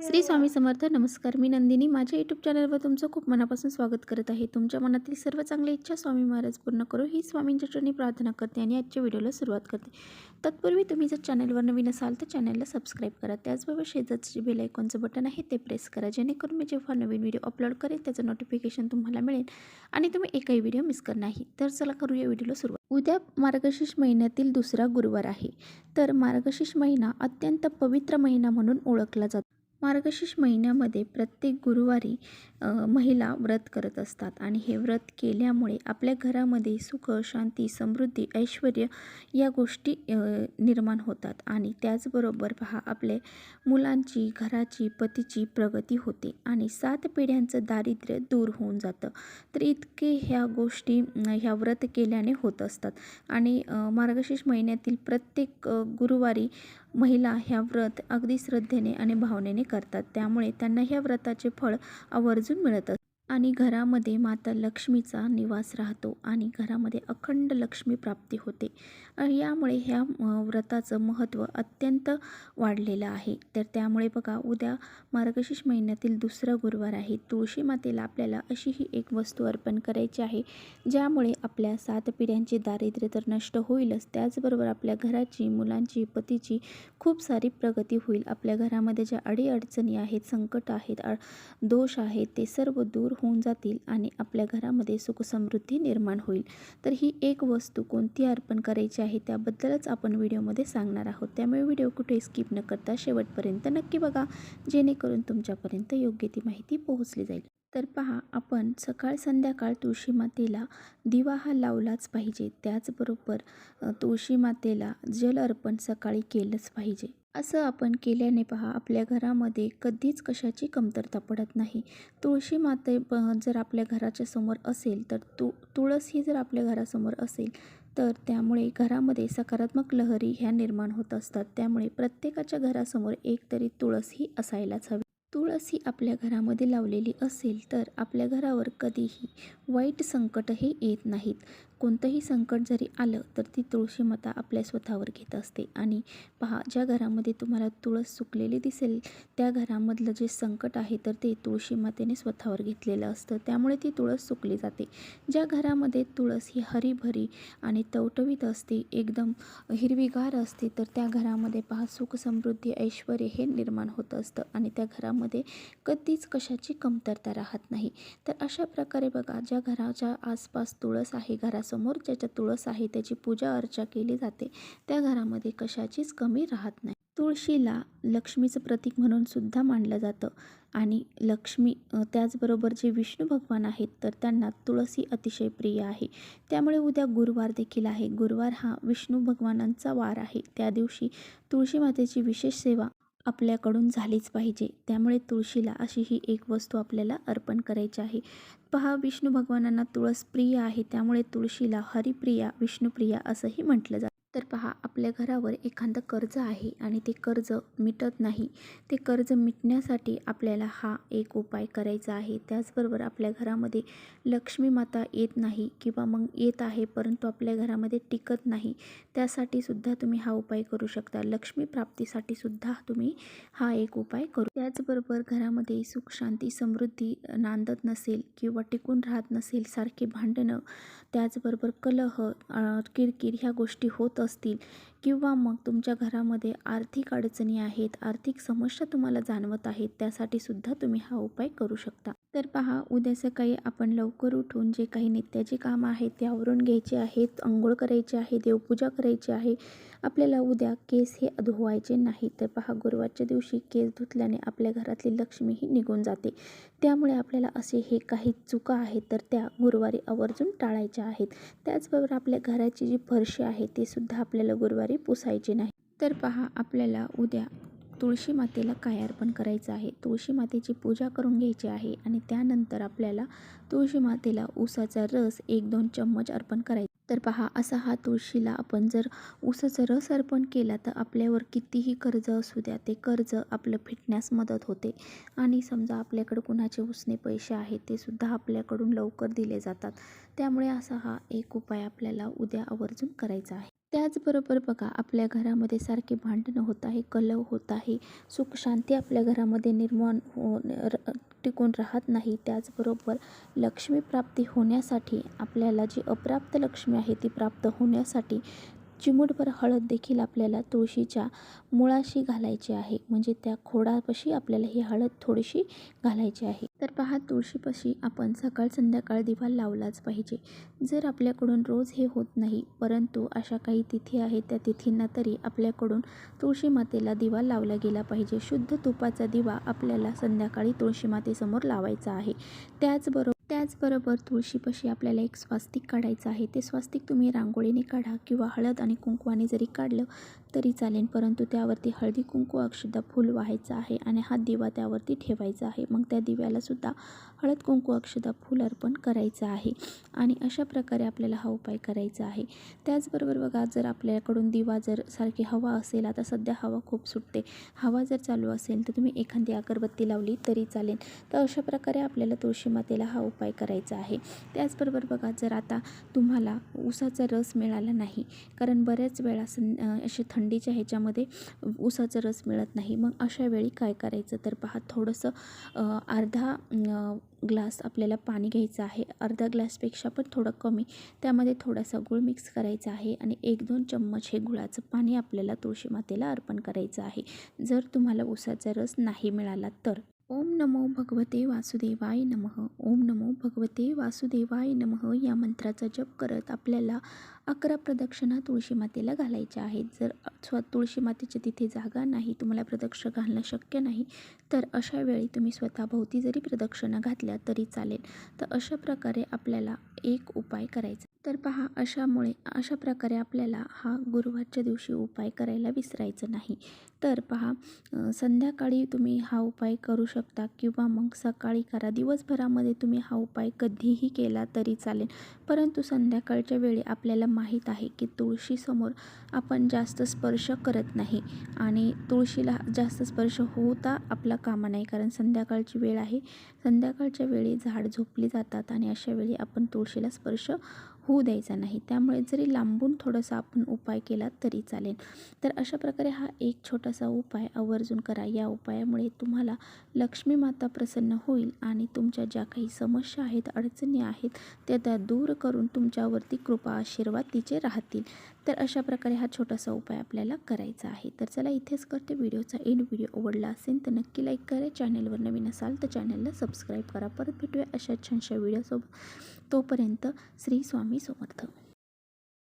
श्री स्वामी समर्थ. नमस्कार, मी नंदिनी. माझ्या यूट्यूब चॅनलवर तुमचं खूप मनापासून स्वागत करत आहे. तुमच्या मनातील सर्व चांगल्या इच्छा स्वामी महाराज पूर्ण करो ही स्वामींच्या चरणी प्रार्थना करते आणि आजच्या व्हिडिओला सुरुवात करते. तत्पूर्वी तुम्ही जर चॅनलवर नवीन असाल तर चॅनलला सबस्क्राईब करा. त्याचबरोबर शेजारचे बेल आयकॉनचं बटन आहे ते प्रेस करा, जेणेकरून मी जेव्हा नवीन व्हिडिओ अपलोड करेन त्याचं नोटिफिकेशन तुम्हाला मिळेल आणि तुम्ही एकही व्हिडिओ मिस करणार नाही. तर चला करूया व्हिडिओला सुरुवात. उद्या मार्गशीर्ष महिन्यातील दुसरा गुरुवार आहे. तर मार्गशीर्ष महिना अत्यंत पवित्र महिना म्हणून ओळखला जातो. मार्गशीर्ष महिन्यामध्ये प्रत्येक गुरुवारी महिला व्रत करत असतात आणि हे व्रत केल्यामुळे आपल्या घरामध्ये सुख, शांती, समृद्धी, ऐश्वर्य या गोष्टी निर्माण होतात आणि त्याचबरोबर पहा आपले मुलांची, घराची, पतीची प्रगती होते आणि 7 पिढ्यांचं दारिद्र्य दूर होऊन जातं. तर इतके ह्या गोष्टी ह्या व्रत केल्याने होत असतात आणि मार्गशीर्ष महिन्यातील प्रत्येक गुरुवारी महिला ह्या व्रत अगदी श्रद्धेने आणि भावनेने करतात. त्यामुळे त्यांना ह्या व्रताचे फळ आवर्जून मिळत असते आणि घरामध्ये माता लक्ष्मीचा निवास राहतो आणि घरामध्ये अखंड लक्ष्मी प्राप्ती होते. यामुळे ह्या व्रताचं महत्त्व अत्यंत वाढलेलं आहे. तर त्यामुळे बघा, उद्या मार्गशीर्ष महिन्यातील दुसरा गुरुवार आहे. तुळशी मातेला आपल्याला अशी ही एक वस्तू अर्पण करायची आहे, ज्यामुळे आपल्या 7 पिढ्यांचे दारिद्र्य तर नष्ट होईलच, त्याचबरोबर आपल्या घराची, मुलांची, पतीची खूप सारी प्रगती होईल. आपल्या घरामध्ये ज्या अडीअडचणी आहेत, संकट आहेत, दोष आहेत, ते सर्व दूर होऊन जातील आणि आपल्या घरामध्ये सुख समृद्धी निर्माण होईल. तर ही एक वस्तू कोणती अर्पण करायची आहे त्याबद्दलच आपण व्हिडिओमध्ये सांगणार आहोत. त्यामुळे व्हिडिओ कुठे स्किप न करता शेवटपर्यंत नक्की बघा, जेणेकरून तुमच्यापर्यंत योग्य ती माहिती पोहोचली जाईल. तर पहा, आपण सकाळ संध्याकाळ तुळशी मातेला दिवा हा लावलाच पाहिजे. त्याचबरोबर तुळशी मातेला जल अर्पण सकाळी केलंच पाहिजे. असं आपण केल्याने पहा, आपल्या घरामध्ये कधीच कशाची कमतरता पडत नाही. तुळशी माते जर आपल्या घराच्या समोर असेल तर तुळस ही जर आपल्या घरासमोर असेल तर त्यामुळे घरामध्ये सकारात्मक लहरी ह्या निर्माण होत असतात. त्यामुळे प्रत्येकाच्या घरासमोर एक तरी तुळस ही असायलाच हवी. तुळस ही आपल्या घरामध्ये लावलेली असेल तर आपल्या घरावर कधीही वाईट संकटही येत नाहीत. कोणतंही संकट जरी आलं तर ती तुळशी माता आपल्या स्वतःवर घेत असते आणि पहा, ज्या घरामध्ये तुम्हाला तुळस सुकलेली दिसेल त्या घरामधलं जे संकट आहे तर ते तुळशी मातेने स्वतःवर घेतलेलं असतं. त्यामुळे ती तुळस सुकली जाते. ज्या घरामध्ये तुळस ही हरीभरी आणि टवटवीत असते, एकदम हिरवीगार असते, तर त्या घरामध्ये पहा सुख, समृद्धी, ऐश्वर्य हे निर्माण होत असतं आणि त्या घरामध्ये कधीच कशाची कमतरता राहत नाही. तर अशा प्रकारे बघा, ज्या घराच्या आसपास तुळस आहे, घरासमोर ज्याच्या तुळस आहे त्याची पूजा अर्चा केली जाते, त्या घरामध्ये कशाचीच कमी राहत नाही. तुळशीला लक्ष्मीचं प्रतीक म्हणून सुद्धा मानलं जातं आणि लक्ष्मी त्याचबरोबर जे विष्णू भगवान आहेत तर त्यांना तुळस अतिशय प्रिय आहे. त्यामुळे उद्या गुरुवार देखील आहे. गुरुवार हा विष्णू भगवानांचा वार आहे. त्या दिवशी तुळशी मातेची विशेष सेवा आपल्याकडून झालीच पाहिजे. त्यामुळे तुळशीला अशी ही एक वस्तू आपल्याला अर्पण करायची आहे. पहा, विष्णू भगवानांना तुळस प्रिय आहे, त्यामुळे तुळशीला हरिप्रिया, विष्णुप्रिया असंही म्हटलं जातं. तर पहा, आपल्या घरावर एखादं कर्ज आहे आणि ते कर्ज मिटत नाही. ते कर्ज मिटण्यासाठी आपल्याला हा एक उपाय करायचा आहे. त्याचबरोबर आपल्या घरामध्ये लक्ष्मी माता येत नाही किंवा मग येत आहे परंतु आपल्या घरामध्ये टिकत नाही, त्यासाठी सुद्धा तुम्ही हा उपाय करू शकता. लक्ष्मी प्राप्तीसाठी सुद्धा तुम्ही हा एक उपाय करू. त्याचबरोबर घरामध्ये सुख, शांती, समृद्धी नांदत नसेल किंवा टिकून राहत नसेल, सारखे भांडणं, त्याचबरोबर कलह, किरकिर ह्या गोष्टी होत असतील किंवा मग तुमच्या घरामध्ये आर्थिक अडचणी आहेत, आर्थिक समस्या तुम्हाला जाणवत आहेत, त्यासाठी सुद्धा तुम्ही हा उपाय करू शकता. तर पहा, उद्या सकाळी आपण लवकर उठून जे काही नित्याची कामं आहेत ते आवरून घ्यायची आहेत, अंघोळ करायची आहे, देवपूजा करायची आहे. आपल्याला उद्या केस हे धुवायचे नाही. तर पहा, गुरुवारच्या दिवशी केस धुतल्याने आपल्या घरातली लक्ष्मी ही निघून जाते. त्यामुळे आपल्याला असे हे काही चुका आहेत तर त्या गुरुवारी आवर्जून टाळायच्या आहेत. त्याचबरोबर आपल्या घराची जी फरशी आहे ते सुद्धा आपल्याला गुरुवारी पुसायची नाही. तर पहा, आपल्याला उद्या तुळशी मातेला काय अर्पण करायचं आहे. तुळशी मातेची पूजा करून घ्यायची आहे आणि त्यानंतर आपल्याला तुळशी मातेला ऊसाचा रस 1-2 चम्मच अर्पण करायचा. तर पहा, असा हा तुळशीला आपण जर ऊसाचा रस अर्पण केला तर आपल्यावर कितीही कर्ज असू द्या, ते कर्ज आपलं फिटण्यास मदत होते आणि समजा आपल्याकडे कुणाचे उसने पैसे आहेत ते सुद्धा आपल्याकडून लवकर दिले जातात. त्यामुळे असा हा एक उपाय आपल्याला उद्या आवर्जून करायचा आहे. त्याचबरोबर बघा, आपल्या घरामध्ये सारखे भांडणं होत आहे, कलह होत आहे, सुख शांती आपल्या घरामध्ये निर्माण टिकून राहत नाही. त्याचबरोबर लक्ष्मी प्राप्ती होण्यासाठी आपल्याला जी अप्राप्त लक्ष्मी आहे ती प्राप्त होण्यासाठी चिमूटभर हळद देखील आपल्याला तुळशीच्या मुळाशी घालायची आहे. म्हणजे त्या खोडापाशी आपल्याला ही हळद थोडीशी घालायची आहे. तर पहा, तुळशीपाशी आपण सकाळ संध्याकाळ दिवा लावलाच पाहिजे. जर आपल्याकडून रोज हे होत नाही, परंतु अशा काही तिथी आहेत, त्या तिथींना तरी आपल्याकडून तुळशी मातेला दिवा लावला गेला पाहिजे. शुद्ध तुपाचा दिवा आपल्याला संध्याकाळी तुळशी मातेसमोर लावायचा आहे. त्याचबरोबर तुळशीपाशी आपल्याला एक स्वास्तिक काढायचं आहे. ते स्वास्तिक तुम्ही रांगोळीने काढा किंवा हळद आणि कुंकवाने जरी काढलं तरी चालेल, परंतु त्यावरती हळदी कुंकू अक्षदा फूल व्हायचं आहे आणि हा दिवा त्यावरती ठेवायचा आहे. मग त्या दिव्याला सुद्धा हळद कुंकू अक्षदा फूल अर्पण करायचं आहे आणि अशा प्रकारे आपल्याला हा उपाय करायचा आहे. त्याचबरोबर बघा, जर आपल्याकडून दिवा जर सारखी हवा असेल, आता सध्या हवा खूप सुटते, हवा जर चालू असेल तर तुम्ही एखादी अगरबत्ती लावली तरी चालेल. तर अशा प्रकारे आपल्याला तुळशी मातेला हा उपाय करायचा आहे. त्याचबरोबर बघा, जर आता तुम्हाला ऊसाचा रस मिळाला नाही, कारण बऱ्याच वेळा असे थंडीच्या ह्याच्यामध्ये ऊसाचा रस मिळत नाही, मग अशा वेळी काय करायचं तर पहा, थोडंसं अर्धा ग्लास आपल्याला पाणी घ्यायचं आहे. अर्धा ग्लासपेक्षा पण थोडं कमी, त्यामध्ये थोडासा गूळ मिक्स करायचा आहे आणि 1-2 चम्मच हे गुळाचं पाणी आपल्याला तुळशी मातेला अर्पण करायचं आहे, जर तुम्हाला ऊसाचा रस नाही मिळाला तर. ओम नमो भगवते वासुदेवाय नमः. ओम नमो भगवते वासुदेवाय नमः या मंत्राचा जप करत आपल्याला 11 प्रदक्षिणा तुळशी मातेला घालायच्या आहेत. जर तुळशी मातेची तिथे जागा नाही, तुम्हाला प्रदक्षिणा घालणं शक्य नाही, तर अशा वेळी तुम्ही स्वतःभोवती जरी प्रदक्षिणा घातल्या तरी चालेल. तर अशा प्रकारे आपल्याला एक उपाय करायचा. तर पहा, अशा प्रकारे आपल्याला हा गुरुवारच्या दिवशी उपाय करायला विसरायचं नाही. तर पहा, संध्याकाळी तुम्ही हा उपाय करू शकता किंवा मग सकाळी करा. दिवसभरामध्ये तुम्ही हा उपाय कधीही केला तरी चालेल, परंतु संध्याकाळच्या वेळी आपल्याला माहीत आहे की तुळशीसमोर आपण जास्त स्पर्श करत नाही आणि तुळशीला जास्त स्पर्श होता आपला कामा नाही, कारण संध्याकाळची वेळ आहे. संध्याकाळच्या वेळी झाड झोपली जातात आणि अशा वेळी आपण तुळशीला स्पर्श होऊ द्यायचा नाही. त्यामुळे जरी लांबून थोडासा आपण उपाय केला तरी चालेल. तर अशा प्रकारे हा एक छोटासा उपाय आवर्जून करा. या उपायामुळे तुम्हाला लक्ष्मी माता प्रसन्न होईल आणि तुमच्या ज्या काही समस्या आहेत, अडचणी आहेत, त्या दूर करून तुमच्यावरती कृपा आशीर्वाद तिचे राहतील. तर अशा प्रकारे हा छोटासा उपाय आपल्याला करायचा आहे. तर चला, इथेच करते व्हिडिओचा एंड. व्हिडिओ आवडला असेल तर नक्की लाईक करा. चॅनलवर नवीन असाल तर चॅनलला सबस्क्राईब करा. परत भेटूया अशा छानशा व्हिडिओसोबत. तोपर्यंत श्री स्वामी समर्थ.